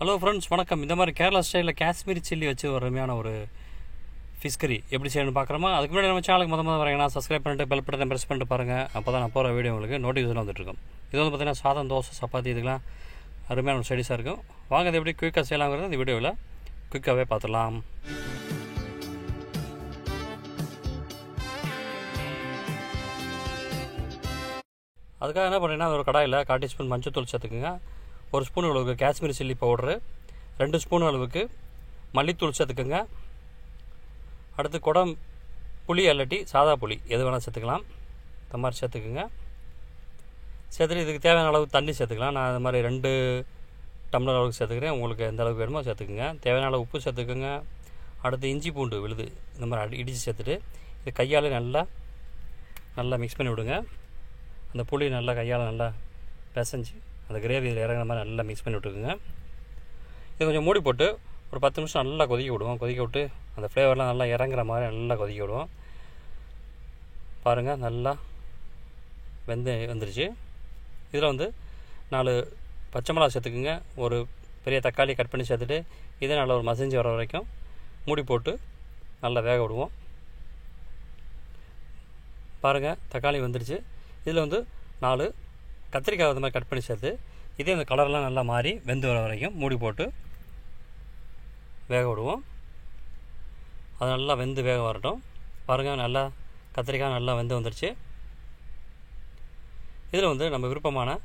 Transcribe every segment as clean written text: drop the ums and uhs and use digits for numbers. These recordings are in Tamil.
ஹலோ ஃப்ரெண்ட்ஸ், வணக்கம். இந்த மாதிரி கேரளா ஸ்டைலில் காஷ்மீரி சில்லி வச்சு ஒரு அருமையான ஒரு ஃபிஷ் கறி எப்படி செய்யணும்னு பார்க்குறோமா? அதுக்கு முன்னாடி நம்ம சேனலுக்கு முதல்ல வரீங்கன்னா சப்ஸ்கிரைப் பண்ணிட்டு பெல் பட்டனை ப்ரெஸ் பண்ணிட்டு பாருங்கள். அப்போ தான் நான் போகிற வீடியோ உங்களுக்கு நோட்டிஃபிகேஷன் வந்துட்டுருக்கும். இது வந்து பார்த்திங்கன்னா சாதம், தோசை, சப்பாத்தி இதுக்கெலாம் அருமையான ஒரு ஸ்டடிஸாக இருக்கும். வாங்க இது எப்படி குயிக்காக செய்யலாங்கிறது இந்த வீடியோவில் குயிக்காகவே பார்த்துடலாம். அதுக்காக என்ன பண்ணுறீங்கன்னா ஒரு கடாயில் 1/4 டீஸ்பூன் மஞ்சத்தூள் சேர்த்துக்குங்க. 1 ஸ்பூன் அளவுக்கு காஷ்மீரி சில்லி பவுட்ரு, 2 ஸ்பூன் அளவுக்கு மல்லித்தூள் சேர்த்துக்குங்க. அடுத்து குடம் புளி அல்லாட்டி சாதா புளி எது வேணால் சேர்த்துக்கலாம். இந்த மாதிரி சேர்த்துக்குங்க. சேர்த்துட்டு இதுக்கு தேவையான அளவு தண்ணி சேர்த்துக்கலாம். நான் இந்த மாதிரி 2 டம்ளர் அளவுக்கு சேர்த்துக்கிறேன். உங்களுக்கு எந்த அளவுக்கு வேணுமோ சேர்த்துக்குங்க. தேவையான அளவு உப்பு சேர்த்துக்குங்க. அடுத்து இஞ்சி பூண்டு விழுது இந்த மாதிரி இடித்து சேர்த்துட்டு இது கையால் நல்லா மிக்ஸ் பண்ணி விடுங்க. அந்த புளி நல்லா கையால் நல்லா பிசைஞ்சு அந்த கிரேவியில் இறங்குற மாதிரி நல்லா மிக்ஸ் பண்ணி விட்டுக்குங்க. இது கொஞ்சம் மூடி போட்டு ஒரு 10 நிமிஷம் நல்லா கொதிக்க விடுவோம். கொதிக்க விட்டு அந்த ஃப்ளேவர்லாம் நல்லா இறங்குற மாதிரி நல்லா கொதிக்க விடுவோம். பாருங்கள், நல்லா வந்துருச்சு. இதில் வந்து 4 பச்சை மிளகா சேர்த்துக்குங்க. ஒரு பெரிய தக்காளி கட் பண்ணி சேர்த்துட்டு இதே நல்லா ஒரு மசிஞ்சு வர வரைக்கும் மூடி போட்டு நல்லா வேக விடுவோம். பாருங்கள், தக்காளி வந்துருச்சு. இதில் வந்து 4 கத்திரிக்காய் அந்த மாதிரி கட் பண்ணி சேர்த்து இதே அந்த கலர்லாம் நல்லா மாறி வெந்து வர வரைக்கும் மூடி போட்டு வேக விடுவோம். அது நல்லா வெந்து வேக வரட்டும். பாருங்கள், நல்லா கத்திரிக்காய் நல்லா வெந்து வந்துருச்சு. இதில் வந்து நம்ம விருப்பமான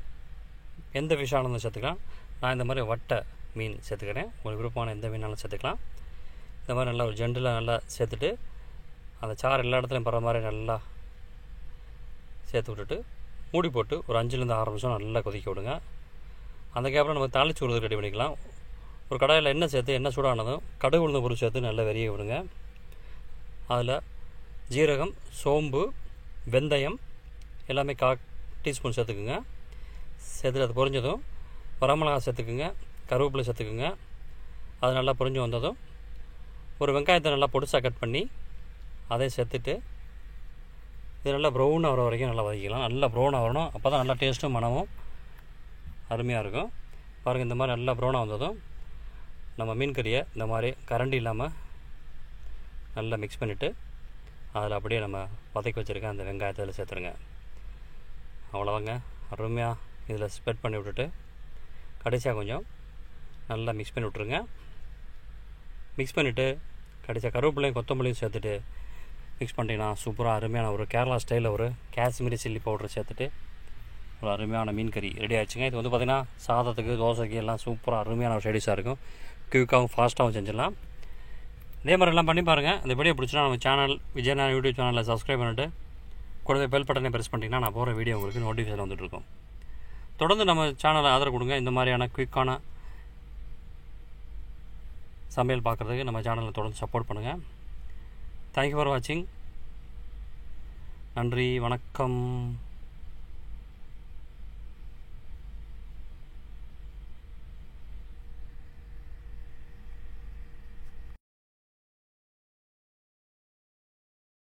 எந்த ஃபிஷ் ஆனாலும் சேர்த்துக்கலாம். நான் இந்த மாதிரி வட்டை மீன் சேர்த்துக்கிறேன். உங்களுக்கு விருப்பமான எந்த மீனாலும் சேர்த்துக்கலாம். இந்த மாதிரி நல்லா ஒரு ஜெண்டில் நல்லா சேர்த்துட்டு அந்த சாறு எல்லா இடத்துலையும் படுற மாதிரி நல்லா சேர்த்து விட்டுட்டு மூடி போட்டு ஒரு 5லேருந்து 6 நிமிஷம் நல்லா கொதிக்க விடுங்க. அந்த கேப்பில் நம்ம தாளிச்சு விடுறது ரெடி பண்ணிக்கலாம். ஒரு கடாயில் எண்ணெய் சேர்த்து எண்ணெய் சூடானதும் கடுகு உளுந்து பொருள் சேர்த்து நல்லா வெறிய விடுங்க. அதில் ஜீரகம், சோம்பு, வெந்தயம் எல்லாமே 1/4 டீஸ்பூன் சேர்த்துக்குங்க. சேர்த்துட்டு அது பொரிஞ்சதும் வரமிளகா சேர்த்துக்குங்க, கருவேப்பிலை சேர்த்துக்குங்க. அது நல்லா பொரிஞ்சு வந்ததும் ஒரு வெங்காயத்தை நல்லா பொடிசாக கட் பண்ணி அதை சேர்த்துட்டு இது நல்லா ப்ரௌனாக வர வரைக்கும் நல்லா வதக்கிக்கலாம். நல்லா ப்ரௌனாக வரணும். அப்போ தான் நல்லா டேஸ்ட்டும் மனமும் அருமையாக இருக்கும். பாருங்கள், இந்த மாதிரி நல்லா ப்ரௌனாக வந்ததும் நம்ம மீன் கறியை இந்த மாதிரி கரண்டி இல்லாமல் நல்லா மிக்ஸ் பண்ணிவிட்டு அதில் அப்படியே நம்ம வதக்கி வச்சுருக்க அந்த வெங்காயத்தை இதில் சேர்த்துருங்க. அவ்வளோதாங்க, அருமையாக இதில் ஸ்ப்ரெட் பண்ணி விட்டுட்டு கடைசியாக கொஞ்சம் நல்லா மிக்ஸ் பண்ணி விட்ருங்க. மிக்ஸ் பண்ணிவிட்டு கடைசியாக கருவேப்பிலையும் கொத்தமல்லியும் சேர்த்துட்டு மிக்ஸ் பண்ணிட்டீங்கன்னா சூப்பராக அருமையான ஒரு கேரளா ஸ்டைலில் ஒரு காஷ்மீரி சில்லி பவுடர் சேர்த்துட்டு ஒரு அருமையான மீன் கறி ரெடி ஆகிடுச்சுங்க. இது வந்து பார்த்திங்கன்னா சாதத்துக்கு, தோசைக்கு எல்லாம் சூப்பராக அருமையான ஒரு ஸ்டடிஸாக இருக்கும். குயிக்காகவும் ஃபாஸ்ட்டாகவும் செஞ்சிடலாம். இதே மாதிரி எல்லாம் பண்ணி பாருங்கள். இந்த வீடியோ பிடிச்சினா நம்ம சேனல் விஜயநாயகம் யூடியூப் சேனலில் சப்ஸ்கிரைப் பண்ணிவிட்டு கூடவே பெல் பட்டனை ப்ரெஸ் பண்ணிட்டீங்கன்னா நான் போகிற வீடியோ உங்களுக்கு நோட்டிஃபிகேஷன் வந்துட்டுருக்கும். தொடர்ந்து நம்ம சேனலை ஆதரவு கொடுங்க. இந்த மாதிரியான குயிக்கான சமையல் பார்க்குறதுக்கு நம்ம சேனலில் தொடர்ந்து சப்போர்ட் பண்ணுங்கள். தேங்க்யூ ஃபார் வாட்சிங். நன்றி, வணக்கம்.